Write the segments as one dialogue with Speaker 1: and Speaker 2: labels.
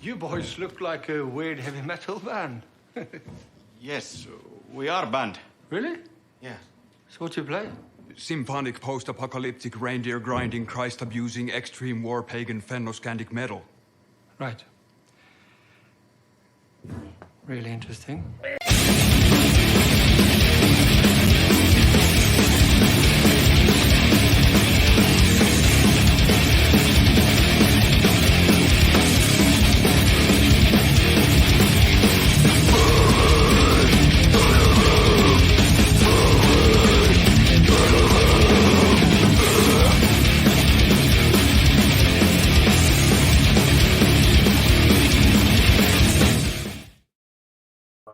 Speaker 1: You boys look like a weird heavy metal band.
Speaker 2: Yes, we are a band.
Speaker 1: Really?
Speaker 2: Yeah.
Speaker 1: So what do you play?
Speaker 3: Symphonic, post-apocalyptic, reindeer-grinding, Christ-abusing, extreme war, pagan, Fennoscandic metal.
Speaker 1: Right. Really interesting.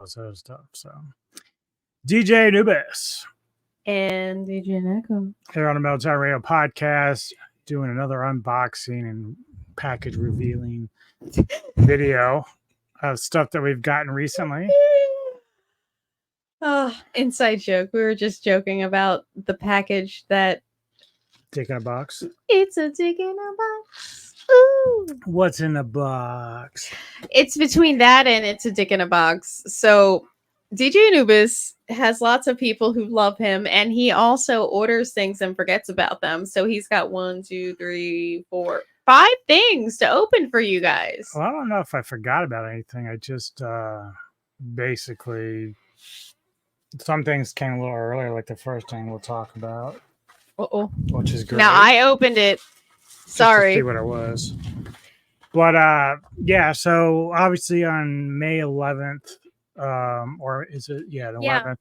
Speaker 4: Sort of stuff. So, DJ Anubis
Speaker 5: and DJ Neko
Speaker 4: here on the Military Radio Podcast, doing another unboxing and package revealing video of stuff that we've gotten recently.
Speaker 5: Oh, inside joke. We were just joking about the package that
Speaker 4: Dick in a box.
Speaker 5: It's a dick in a box. Ooh.
Speaker 4: What's in the box?
Speaker 5: It's between that and it's a dick in a box. So DJ Anubis has lots of people who love him, and he also orders things and forgets about them. So he's got 1, 2, 3, 4, 5 things to open for you guys.
Speaker 4: Well, I don't know if I forgot about anything. I just basically some things came a little earlier, like the first thing we'll talk about.
Speaker 5: Uh-oh.
Speaker 4: Which is great.
Speaker 5: Now I opened it. Sorry.
Speaker 4: See what it was. But yeah, so obviously on May 11th, or is it? Yeah, the 11th,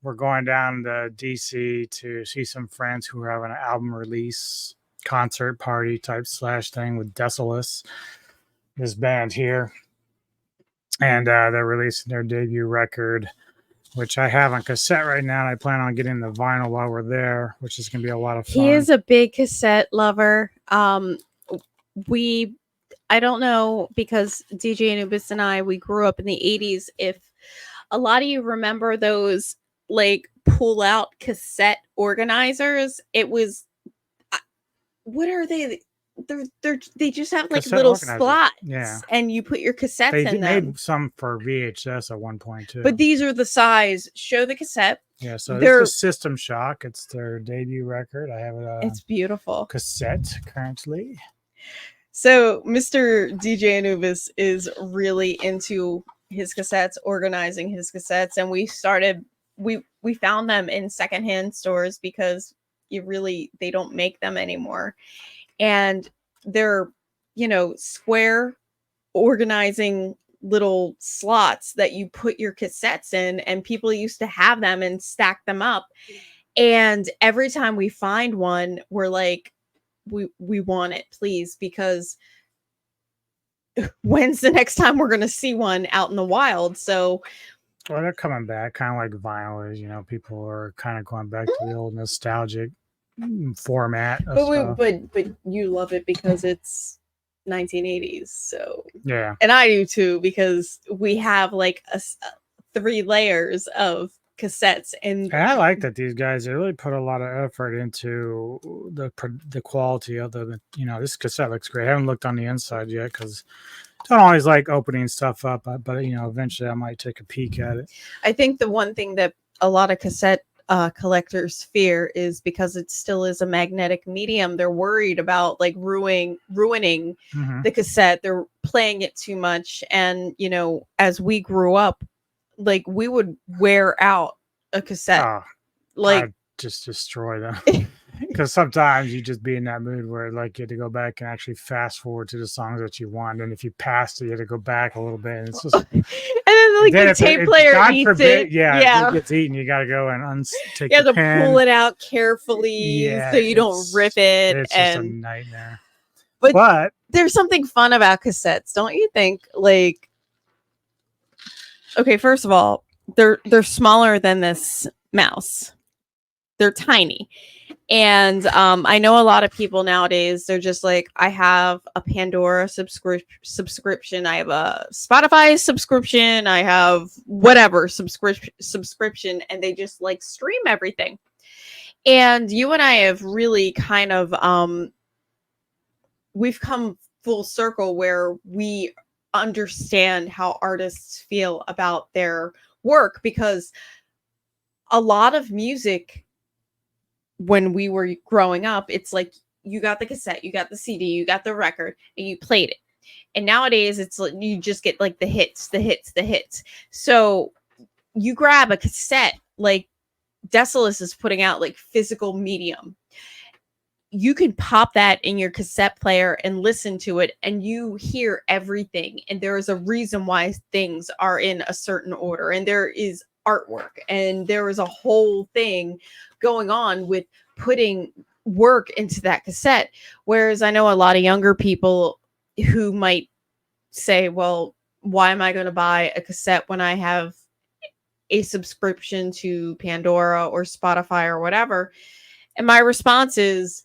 Speaker 4: we're going down to DC to see some friends who are having an album release concert party type / thing with Desolus, this band here. And they're releasing their debut record, which I have on cassette right now, and I plan on getting the vinyl while we're there, which is going to be a lot of fun.
Speaker 5: He is a big cassette lover. I don't know, because DJ Anubis and I, we grew up in the 80s. If a lot of you remember those like pull out cassette organizers, it was, what are they? They just have like
Speaker 4: cassette
Speaker 5: little
Speaker 4: organizers.
Speaker 5: slots,
Speaker 4: yeah,
Speaker 5: and you put your cassettes
Speaker 4: they
Speaker 5: in them.
Speaker 4: made some for VHS at one point too.
Speaker 5: But these are the size. Show the cassette.
Speaker 4: Yeah, so this is System Shock. It's their debut record. I have it.
Speaker 5: It's beautiful.
Speaker 4: Cassette currently.
Speaker 5: So Mr. DJ Anubis is really into his cassettes, organizing his cassettes, and we found them in secondhand stores because they don't make them anymore. And they're, square organizing little slots that you put your cassettes in, and people used to have them and stack them up. And every time we find one, we're like, we want it, please, because when's the next time we're going to see one out in the wild? So,
Speaker 4: well, they're coming back, kind of like vinyl is. People are kind of going back to the old nostalgic format.
Speaker 5: But you love it because it's 1980s. So
Speaker 4: yeah,
Speaker 5: and I do too, because we have like 3 layers of cassettes, and
Speaker 4: I like that these guys really put a lot of effort into the quality of the. This cassette looks great. I haven't looked on the inside yet because I don't always like opening stuff up, but eventually I might take a peek at it.
Speaker 5: I think the one thing that a lot of cassette collectors fear is because it still is a magnetic medium. They're worried about like ruining the cassette. They're playing it too much, and as we grew up, like we would wear out a cassette,
Speaker 4: I'd just destroy them. Because sometimes you just be in that mood where like you had to go back and actually fast forward to the songs that you want, and if you passed it, you had to go back a little bit, and it's just
Speaker 5: and then like the tape player eats it.
Speaker 4: Yeah, it gets eaten. You got to go and take.
Speaker 5: You have
Speaker 4: the
Speaker 5: to
Speaker 4: pen.
Speaker 5: pull it out carefully so you don't rip it.
Speaker 4: It's just a nightmare.
Speaker 5: But there's something fun about cassettes, don't you think? Like, okay, first of all, they're smaller than this mouse. They're tiny. And I know a lot of people nowadays, they're just like, I have a Pandora subscription. I have a Spotify subscription. I have whatever subscription. And they just like stream everything. And you and I have really kind of, we've come full circle where we understand how artists feel about their work, because a lot of music when we were growing up, it's like you got the cassette, you got the CD, you got the record, and you played it. And nowadays it's like you just get like the hits. So you grab a cassette, like Decimus is putting out like physical medium. You can pop that in your cassette player and listen to it, and you hear everything. And there is a reason why things are in a certain order, and there is artwork, and there is a whole thing going on with putting work into that cassette. Whereas I know a lot of younger people who might say, well, why am I going to buy a cassette when I have a subscription to Pandora or Spotify or whatever? And my response is,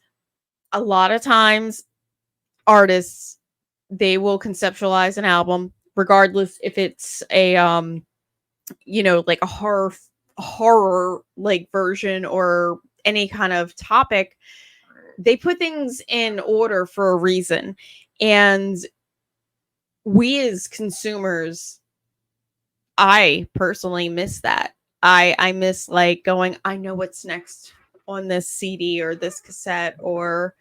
Speaker 5: a lot of times artists, they will conceptualize an album regardless if it's a like a horror like version or any kind of topic. They put things in order for a reason. And we as consumers, I personally miss that. I miss like going, I know what's next on this CD or this cassette, or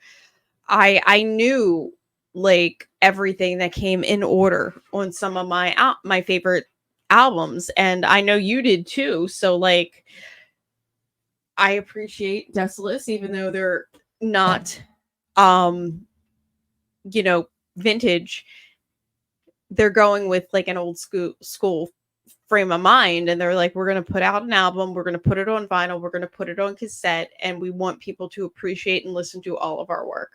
Speaker 5: I knew like everything that came in order on some of my favorite albums, and I know you did too. So like, I appreciate Decimus, even though they're not vintage. They're going with like an old school frame of mind, and they're like, we're going to put out an album, we're going to put it on vinyl, we're going to put it on cassette, and we want people to appreciate and listen to all of our work.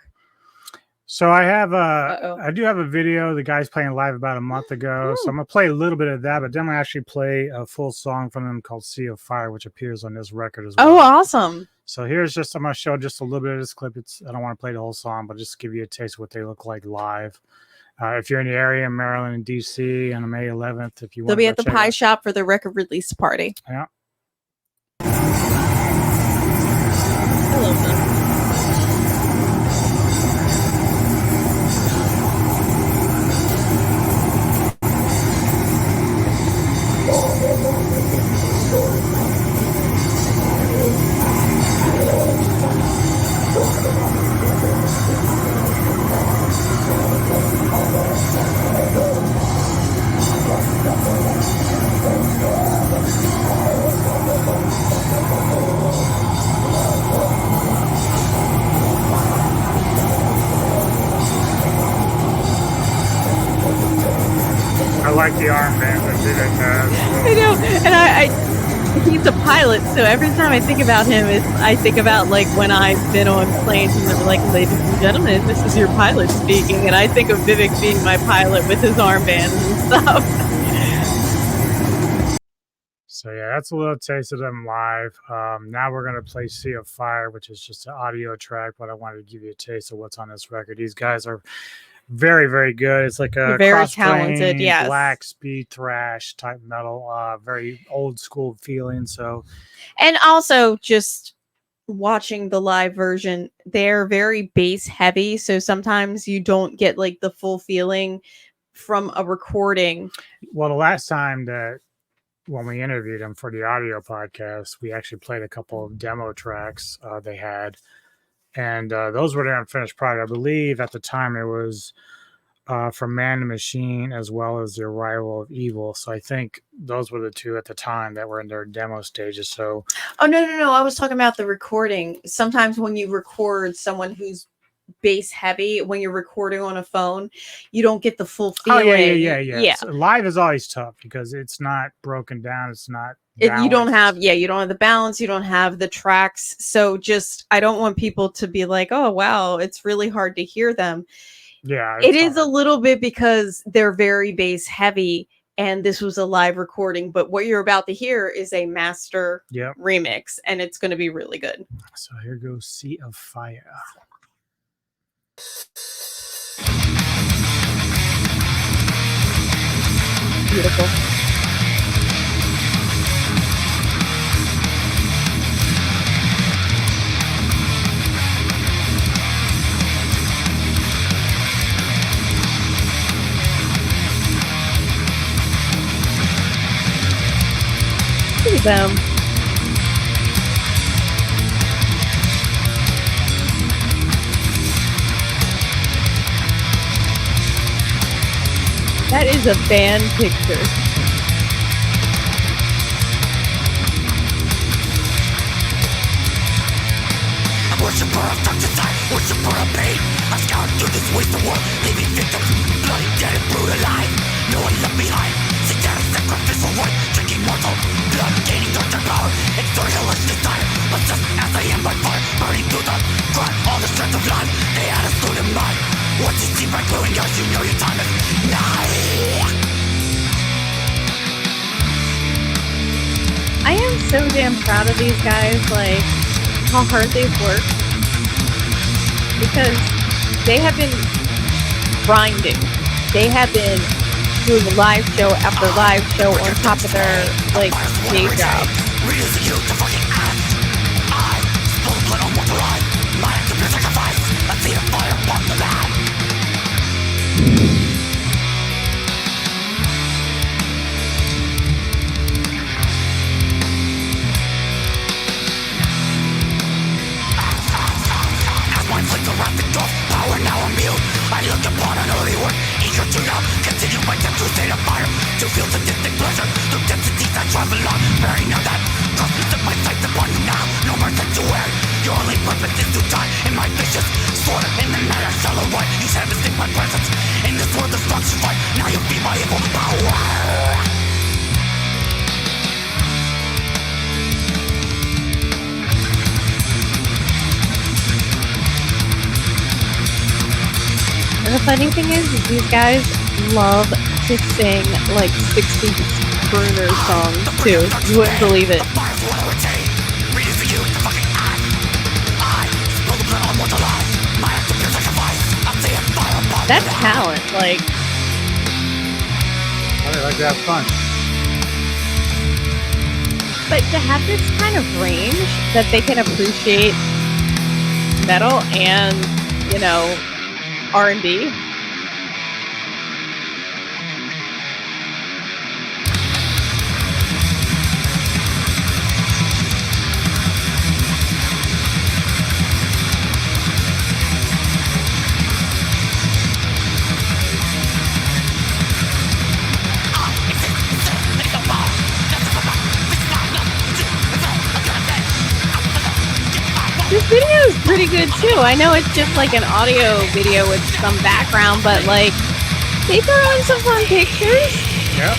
Speaker 4: So I do have a video the guy's playing live about a month ago. Ooh. So I'm gonna play a little bit of that, but then I'm gonna actually play a full song from him called Sea of Fire, which appears on this record as well.
Speaker 5: Oh, awesome.
Speaker 4: So I'm gonna show just a little bit of this clip. I don't want to play the whole song, but just give you a taste of what they look like live. If you're in the area, Maryland and DC on May 11th, if you want,
Speaker 5: they'll be at the Pie Shop for the record release party.
Speaker 4: Yeah.
Speaker 5: I love them.
Speaker 4: I like the armband that Vivek has.
Speaker 5: I know, and he's a pilot, so every time I think about him, I think about like when I've been on planes and they're like, ladies and gentlemen, this is your pilot speaking, and I think of Vivek being my pilot with his armband and stuff.
Speaker 4: So yeah, that's a little taste of them live. Now we're gonna play Sea of Fire, which is just an audio track, but I wanted to give you a taste of what's on this record. These guys are very, very good. It's like a
Speaker 5: very talented, yes,
Speaker 4: black speed thrash type metal, very old school feeling. So,
Speaker 5: and also just watching the live version, they're very bass heavy, so sometimes you don't get like the full feeling from a recording.
Speaker 4: Well, the last time when we interviewed him for the audio podcast, we actually played a couple of demo tracks they had. And those were their unfinished product. I believe at the time it was from Man and Machine as well as The Arrival of Evil. So I think those were the two at the time that were in their demo stages. So,
Speaker 5: oh no, I was talking about the recording. Sometimes when you record someone who's bass heavy, when you're recording on a phone, you don't get the full feeling.
Speaker 4: Oh yeah. So live is always tough because it's not broken down. It's not.
Speaker 5: You don't have the balance, you don't have the tracks. So I don't want people to be like, oh wow, it's really hard to hear them.
Speaker 4: Yeah,
Speaker 5: it is a little bit because they're very bass heavy, and this was a live recording, but what you're about to hear is a master remix, and it's going to be really good.
Speaker 4: So here goes Sea of Fire.
Speaker 5: Beautiful. them. That is a band picture.
Speaker 6: A worshiper of dark desire, worshiper of pain. I've scoured through this wasted world, leaving victims bloody, dead, and brutalized. No one left behind. Satanic sacrificial rite, drinking mortal blood, gaining darker power. Extorting hellish desire, but just as I am by fire, burning through the ground, all the strength of life. They had a stood in mind. Once you see my glowing eyes, you know your time is nigh.
Speaker 5: I am so damn proud of these guys, like how hard they've worked, because they have been grinding. They have been doing live show after live show on top of their like day jobs.
Speaker 6: Reducing you to fucking ash. I spill blood on mortal life. My act of pure sacrifice. I see a fire upon the land. As my flicker wrapped the gulf, power now immune. I look upon an early work, eager to now continue my death crusade of fire. To feel the distinct pleasure through densities I travel on. Bearing now that cosmos of my sights upon you now. No more sanctuary. Your only purpose is to die in my vicious sword. In the night I shall arrive. You shall mistake my presence. In this world the strong survive. Now you be my evil power.
Speaker 5: And the funny thing is these guys love to sing like 60s crooner songs too. You wouldn't believe it. That's talent, like.
Speaker 4: I like to have fun.
Speaker 5: But to have this kind of range that they can appreciate metal and, you know, R&B. This video is pretty good too. I know it's just like an audio video with some background, but like they throw in some fun pictures.
Speaker 4: Yep.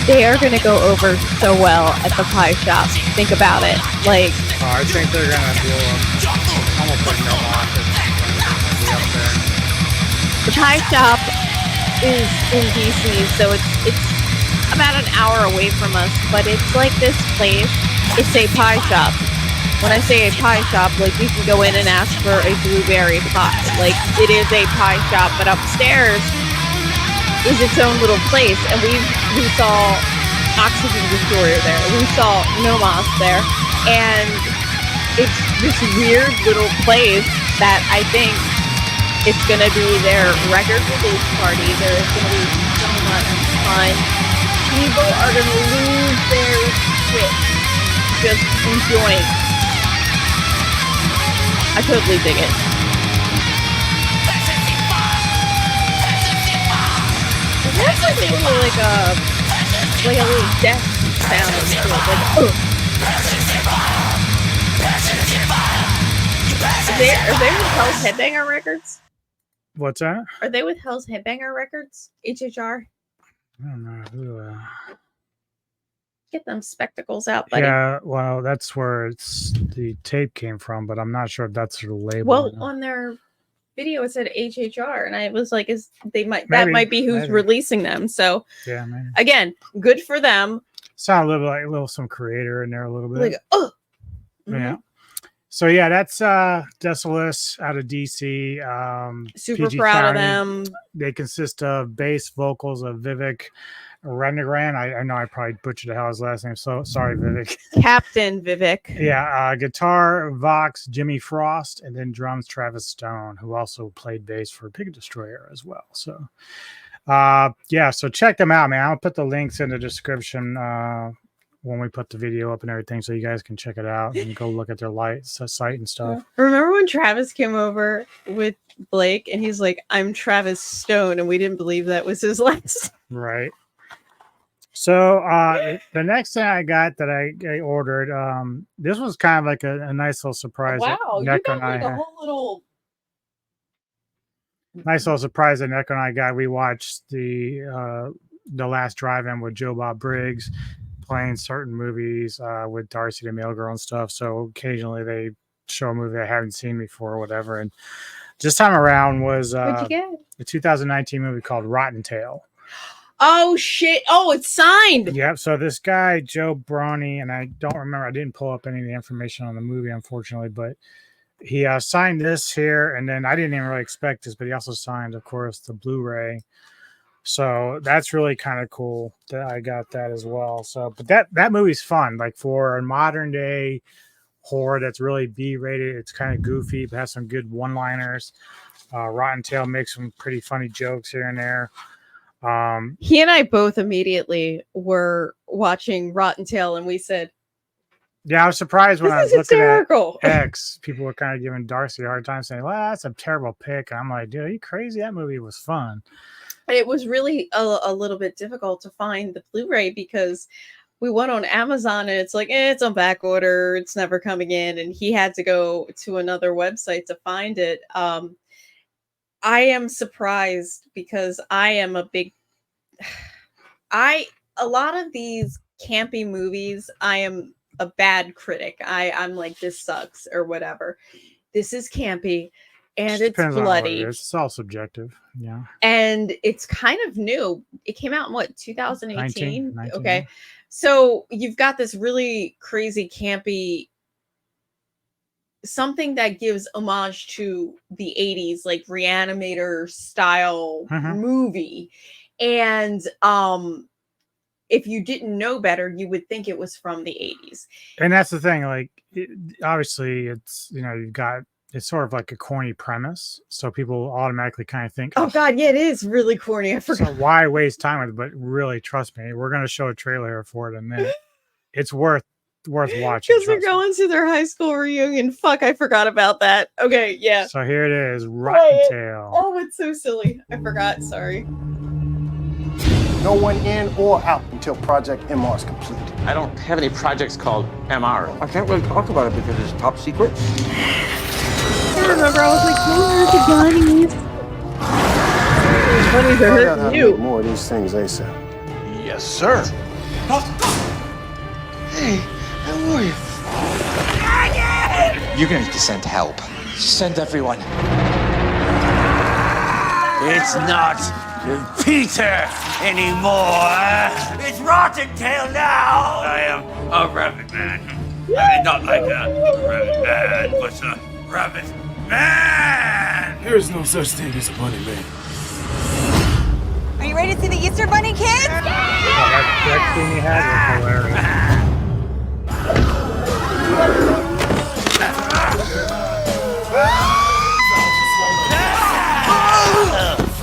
Speaker 5: They are going to go over so well at the pie shop. Think about it. Like,
Speaker 4: I think they're gonna do. I'm gonna put no office. Be up there.
Speaker 5: the pie shop is in DC, so it's about an hour away from us, but it's like this place. It's a pie shop. When I say a pie shop, like you can go in and ask for a blueberry pie. Like it is a pie shop, but upstairs is its own little place, and we saw Oxygen Destroyer there. We saw Nomos there, and it's this weird little place that I think it's gonna be their record release party. There's gonna be so much fun. People are gonna lose their shit just enjoying. I totally dig it. That's like a little like a little death sound to it. Like, Are they with Hell's Headbanger Records?
Speaker 4: What's that?
Speaker 5: Are they with Hell's Headbanger Records? HHR?
Speaker 4: I don't know who.
Speaker 5: Get them spectacles out, buddy.
Speaker 4: Yeah, well, that's where the tape came from, but I'm not sure if that's their label.
Speaker 5: Well, on their video it said HHR, and I was like, that
Speaker 4: Maybe,
Speaker 5: might be who's
Speaker 4: maybe.
Speaker 5: releasing them. So
Speaker 4: Yeah, maybe.
Speaker 5: again, good for them.
Speaker 4: Sound a little like some creator in there a little bit.
Speaker 5: Like, oh,
Speaker 4: Yeah. So yeah, that's Decimus out of DC.
Speaker 5: Super
Speaker 4: PG
Speaker 5: proud of
Speaker 4: County.
Speaker 5: them.
Speaker 4: They consist of bass vocals of Vivek Renegran. I know I probably butchered the hell his last name. So sorry, Vivek.
Speaker 5: Captain Vivek.
Speaker 4: Yeah, guitar, Vox, Jimmy Frost, and then drums, Travis Stone, who also played bass for Pig Destroyer as well. So, yeah, so check them out, man. I'll put the links in the description when we put the video up and everything, so you guys can check it out and go look at their site and stuff.
Speaker 5: Remember when Travis came over with Blake and he's like, "I'm Travis Stone," and we didn't believe that was his last.
Speaker 4: Right. So the next thing I got that I ordered, this was kind of like a nice little surprise.
Speaker 5: Wow, you
Speaker 4: Neko
Speaker 5: got
Speaker 4: and I
Speaker 5: like a
Speaker 4: had.
Speaker 5: whole little.
Speaker 4: Nice little surprise that Neko and I got. We watched the Last Drive-In with Joe Bob Briggs playing certain movies with Darcy the Mail Girl and stuff. So occasionally they show a movie I haven't seen before or whatever. And this time around was
Speaker 5: What'd you get?
Speaker 4: a 2019 movie called Rotten Tail.
Speaker 5: Oh shit! Oh, it's signed.
Speaker 4: Yep. So this guy Joe Brawny, and I don't remember. I didn't pull up any of the information on the movie, unfortunately, but he signed this here, and then I didn't even really expect this, but he also signed, of course, the Blu-ray. So that's really kind of cool that I got that as well. So, but that movie's fun, like for a modern day horror that's really B-rated. It's kind of goofy, but has some good one-liners. Rotten Tail makes some pretty funny jokes here and there.
Speaker 5: He and I both immediately were watching Rotten Tail, and we said,
Speaker 4: Yeah, I was surprised when I was
Speaker 5: "This is
Speaker 4: looking
Speaker 5: hysterical."
Speaker 4: at X. People were kind of giving Darcy a hard time, saying, "Well, that's a terrible pick." And I'm like, "Dude, are you crazy? That movie was fun."
Speaker 5: It was really a little bit difficult to find the Blu-ray because we went on Amazon and it's like, it's on back order, it's never coming in, and he had to go to another website to find it. I am surprised because I am a big a lot of these campy movies, I am a bad critic. I'm like, this sucks or whatever. This is campy and
Speaker 4: Just
Speaker 5: it's
Speaker 4: depends on what it
Speaker 5: bloody.
Speaker 4: is. It's all subjective. Yeah.
Speaker 5: And it's kind of new. It came out in what, 2018?
Speaker 4: 19,
Speaker 5: Okay.
Speaker 4: yeah.
Speaker 5: So you've got this really crazy campy something that gives homage to the 80s, like Reanimator style movie. And if you didn't know better, you would think it was from the 80s.
Speaker 4: And that's the thing, like obviously it's, you know, you've got, it's sort of like a corny premise, so people automatically kind of think,
Speaker 5: oh god, yeah, it is really corny. I forgot.
Speaker 4: So why waste time with it? But really, trust me, we're going to show a trailer for it in a minute. It's worth watching
Speaker 5: Because they're going to their high school reunion. Fuck, I forgot about that. Okay, yeah.
Speaker 4: So here it is, Rotten Tail.
Speaker 5: Oh, it's so silly. I forgot. Sorry.
Speaker 7: No one in or out until Project MR is complete.
Speaker 8: I don't have any projects called MR.
Speaker 9: I can't really talk about it because it's top secret.
Speaker 5: I remember I was like, where's the bunnies? Bunnies are hurting you.
Speaker 7: More of these things they sell.
Speaker 2: Yes, sir.
Speaker 6: Hey, how are you?
Speaker 8: You're gonna need to send help. Send everyone.
Speaker 6: It's not Peter anymore. It's Rotten Tail now. I am a rabbit man. I mean, not like a rabbit man, but a rabbit man.
Speaker 9: There is no such thing as a bunny man.
Speaker 10: Are you ready to see the Easter Bunny, kids?
Speaker 4: That thing you had was hilarious.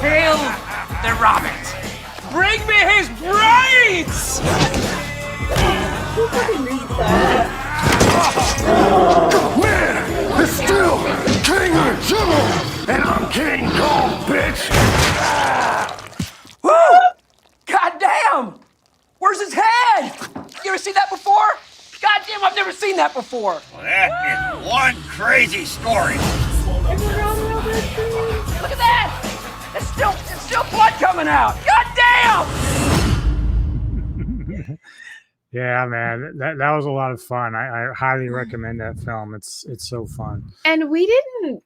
Speaker 6: Kill the rabbit. Bring me his brains.
Speaker 7: Man, it's still King of the Jungle, and I'm King Kong, bitch.
Speaker 6: Woo! God damn! Where's his head? You ever seen that before? God damn, I've never seen that before.
Speaker 11: Well, that is one crazy story.
Speaker 6: Look at that! It's still blood coming out. God damn!
Speaker 4: Yeah, man, that was a lot of fun. I highly recommend that film. It's so fun.
Speaker 5: And we didn't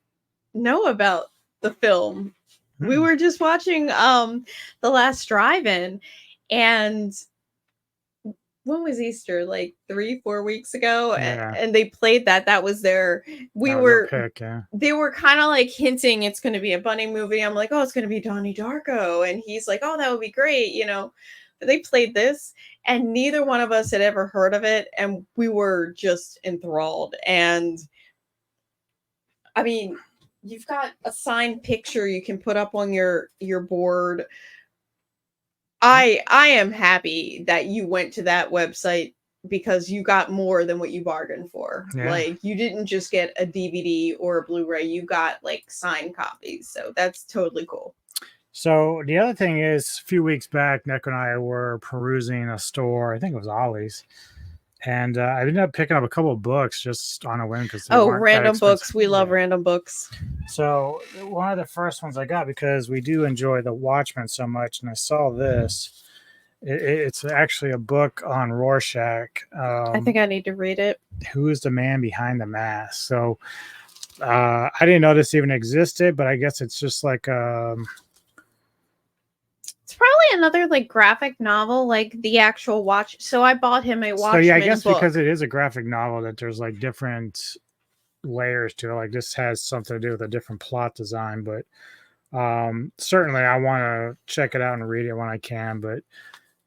Speaker 5: know about the film. We were just watching The Last Drive-In, and when was Easter? Like 3-4 weeks ago.
Speaker 4: Yeah.
Speaker 5: And they played that. That was their we
Speaker 4: That was
Speaker 5: were
Speaker 4: their pick, yeah.
Speaker 5: they were kind of like hinting it's going to be a bunny movie. I'm like, oh, it's going to be Donnie Darko. And he's like, oh, that would be great, you know. But they played this, and neither one of us had ever heard of it, and we were just enthralled. And I mean, you've got a signed picture you can put up on your board. I am happy that you went to that website because you got more than what you bargained for.
Speaker 4: Yeah.
Speaker 5: Like, you didn't just get a DVD or a Blu-ray, you got like signed copies. So that's totally cool.
Speaker 4: So the other thing is, a few weeks back, Nick and I were perusing a store. I think it was Ollie's, and I ended up picking up a couple of books just on a whim because
Speaker 5: Random books. We love random books.
Speaker 4: So one of the first ones I got, because we do enjoy the Watchmen so much, and I saw this. It's actually a book on Rorschach.
Speaker 5: I think I need to read it.
Speaker 4: Who is the man behind the mask? So I didn't know this even existed, but I guess it's just like
Speaker 5: it's probably another like graphic novel, like the actual watch. So I bought him a Watchmen.
Speaker 4: So yeah, I guess
Speaker 5: book.
Speaker 4: because it is a graphic novel, that there's like different layers to it. Like this has something to do with a different plot design, but certainly I want to check it out and read it when I can. But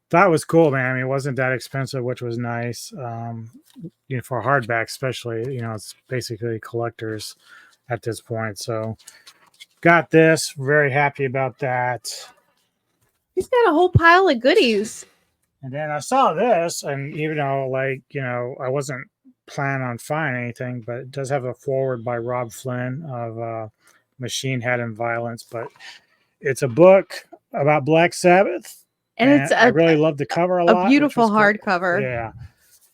Speaker 4: that was cool, man. I mean, it wasn't that expensive, which was nice. You know, for a hardback, especially, you know, it's basically collectors at this point. So got this, very happy about that.
Speaker 5: He's got a whole pile of goodies.
Speaker 4: And then I saw this, and even though, like, you know, I wasn't planning on finding anything, but it does have a foreword by Rob Flynn of Machine Head and Violence. But it's a book about Black Sabbath.
Speaker 5: And it's
Speaker 4: I really love the cover a lot.
Speaker 5: A beautiful hardcover.
Speaker 4: Cool. Yeah.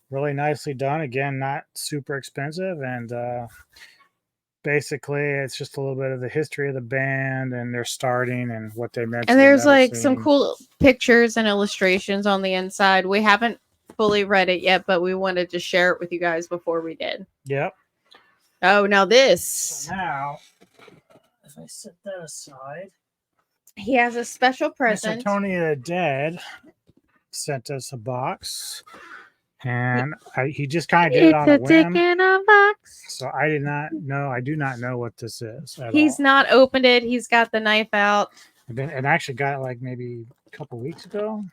Speaker 4: Really nicely done. Again, not super expensive. And basically, it's just a little bit of the history of the band and their starting and what they meant.
Speaker 5: And there's like some cool pictures and illustrations on the inside. We haven't fully read it yet, but we wanted to share it with you guys before we did.
Speaker 4: Yep.
Speaker 5: Oh, now this.
Speaker 4: So now, if I set that aside,
Speaker 5: he has a special present.
Speaker 4: Mr. Tony the Dead sent us a box. And he just kind of did it on a whim. It's a dick in a box. So I did not know. I do not know what this is.
Speaker 5: He's not opened it. He's got the knife out.
Speaker 4: And actually got it like maybe a couple weeks ago.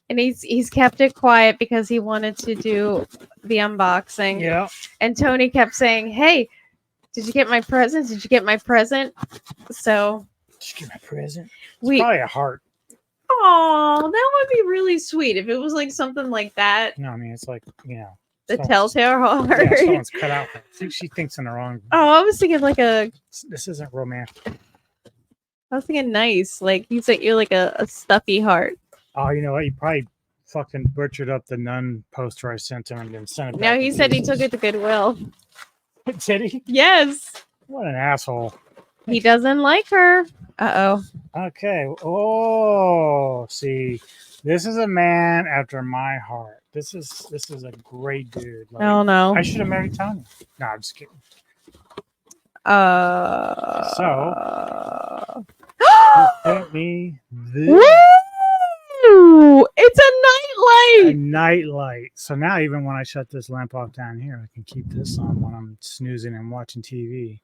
Speaker 5: And he's kept it quiet because he wanted to do the unboxing.
Speaker 4: Yeah.
Speaker 5: And Tony kept saying, "Hey, did you get my present? Did you get my present?" So.
Speaker 4: Did you get my present? It's probably a heart.
Speaker 5: Oh, that would be really sweet if it was like something like that.
Speaker 4: No, I mean, it's like, you know,
Speaker 5: the telltale heart.
Speaker 4: Yeah, someone's cut out. I think she thinks in the wrong.
Speaker 5: Oh, I was thinking like a.
Speaker 4: This isn't romantic.
Speaker 5: I was thinking nice, like he sent you like a stuffy heart.
Speaker 4: Oh, you know what? You probably fucking butchered up the nun poster I sent him and then sent it back.
Speaker 5: No, he said he took it to Goodwill.
Speaker 4: Did he?
Speaker 5: Yes.
Speaker 4: What an asshole.
Speaker 5: He doesn't like her. Uh-oh.
Speaker 4: Okay. Oh, see, this is a man after my heart. This is a great dude. Like,
Speaker 5: oh no.
Speaker 4: I should have married Tony. No, I'm just kidding. So sent me this.
Speaker 5: Woo! It's a nightlight.
Speaker 4: A nightlight. So now even when I shut this lamp off down here, I can keep this on when I'm snoozing and watching TV.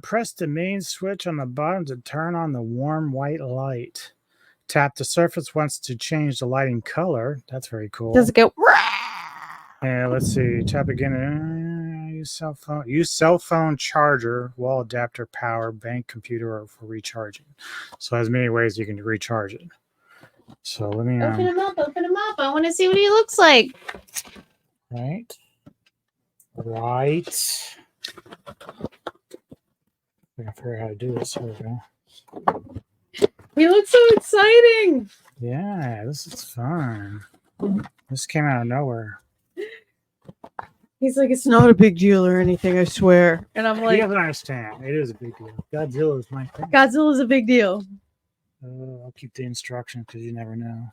Speaker 4: Press the main switch on the bottom to turn on the warm white light. Tap the surface once to change the lighting color. That's very cool.
Speaker 5: Does it go?
Speaker 4: And let's see. Tap again. Use cell phone. Use cell phone charger, wall adapter, power, bank computer, or for recharging. So there's many ways you can recharge it. So let me
Speaker 5: open him up. Open him up. I want to see what he looks like.
Speaker 4: Right. I can figure out how to do this. Here we go.
Speaker 5: He looks so exciting.
Speaker 4: Yeah, this is fun. This came out of nowhere.
Speaker 5: He's like, it's not a big deal or anything, I swear. And I'm like,
Speaker 4: he doesn't understand. It is a big deal. Godzilla is my thing.
Speaker 5: Godzilla's a big deal.
Speaker 4: I'll keep the instructions because you never know.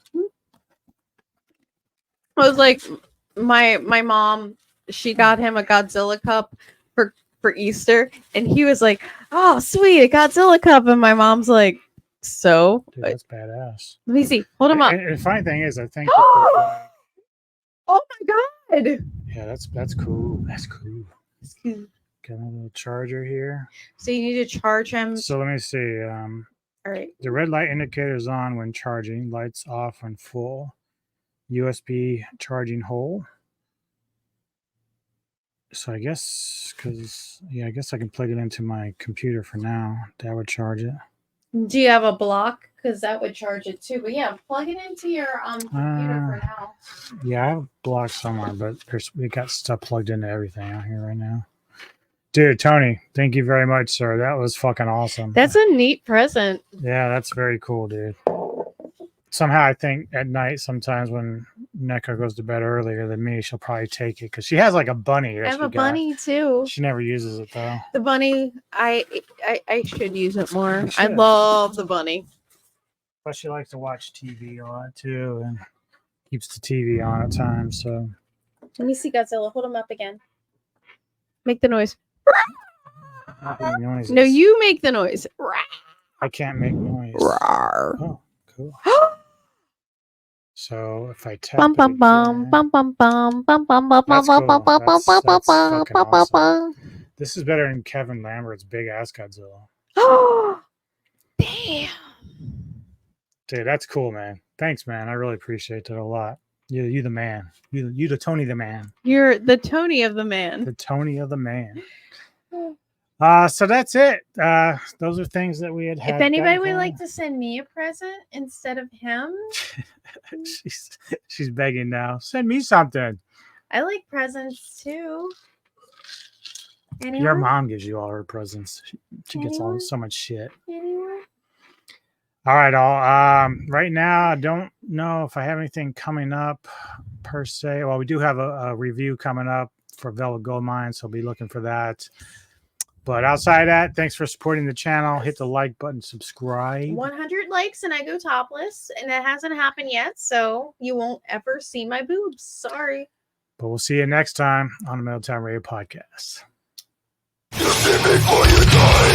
Speaker 5: I was like, my mom, she got him a Godzilla cup for Easter, and he was like, "Oh, sweet, a Godzilla cup." And my mom's like, "So?"
Speaker 4: Dude, that's badass.
Speaker 5: Let me see. Hold him up.
Speaker 4: And the funny thing is, I think
Speaker 5: Oh my god!
Speaker 4: Yeah, that's cool. That's cool.
Speaker 5: Excuse.
Speaker 4: Got a little charger here.
Speaker 5: So you need to charge him.
Speaker 4: So let me see.
Speaker 5: All right.
Speaker 4: The red light indicator is on when charging. Lights off when full. USB charging hole. So I guess I guess I can plug it into my computer for now. That would charge it.
Speaker 5: Do you have a block? Because that would charge it too. But yeah, plug it into your computer for now.
Speaker 4: Yeah, I have a block somewhere, but we got stuff plugged into everything out here right now. Dude, Tony, thank you very much, sir. That was fucking awesome.
Speaker 5: That's a neat present.
Speaker 4: Yeah, that's very cool, dude. Somehow I think at night sometimes when NECA goes to bed earlier than me, she'll probably take it because she has like a bunny.
Speaker 5: I have a bunny too.
Speaker 4: She never uses it though.
Speaker 5: The bunny, I should use it more. I love the bunny.
Speaker 4: But she likes to watch TV a lot too and keeps the TV on at times. So
Speaker 5: let me see Godzilla. Hold him up again. Make the noise. No, you make the noise.
Speaker 4: I can't make noise. Oh, cool. So if I tap it again, that's fucking awesome. This is better than Kevin Lambert's big ass Godzilla.
Speaker 5: Oh, damn.
Speaker 4: Dude, that's cool, man. Thanks, man. I really appreciate that a lot. You the man. You the Tony the man.
Speaker 5: You're the Tony of the man.
Speaker 4: The Tony of the man. So that's it. Those are things that we had.
Speaker 5: If anybody would like to send me a present instead of him,
Speaker 4: she's begging now. Send me something.
Speaker 5: I like presents too. Anyone?
Speaker 4: Your mom gives you all her presents. She gets so much shit.
Speaker 5: Anyone?
Speaker 4: All right, all. Right now, I don't know if I have anything coming up per se. Well, we do have a review coming up for Velvet Gold Mine, so I'll be looking for that. But outside of that, thanks for supporting the channel. Hit the like button, subscribe.
Speaker 5: 100 likes and I go topless, and it hasn't happened yet, so you won't ever see my boobs. Sorry.
Speaker 4: But we'll see you next time on the Middletown Radio Podcast.
Speaker 7: You see me before you die.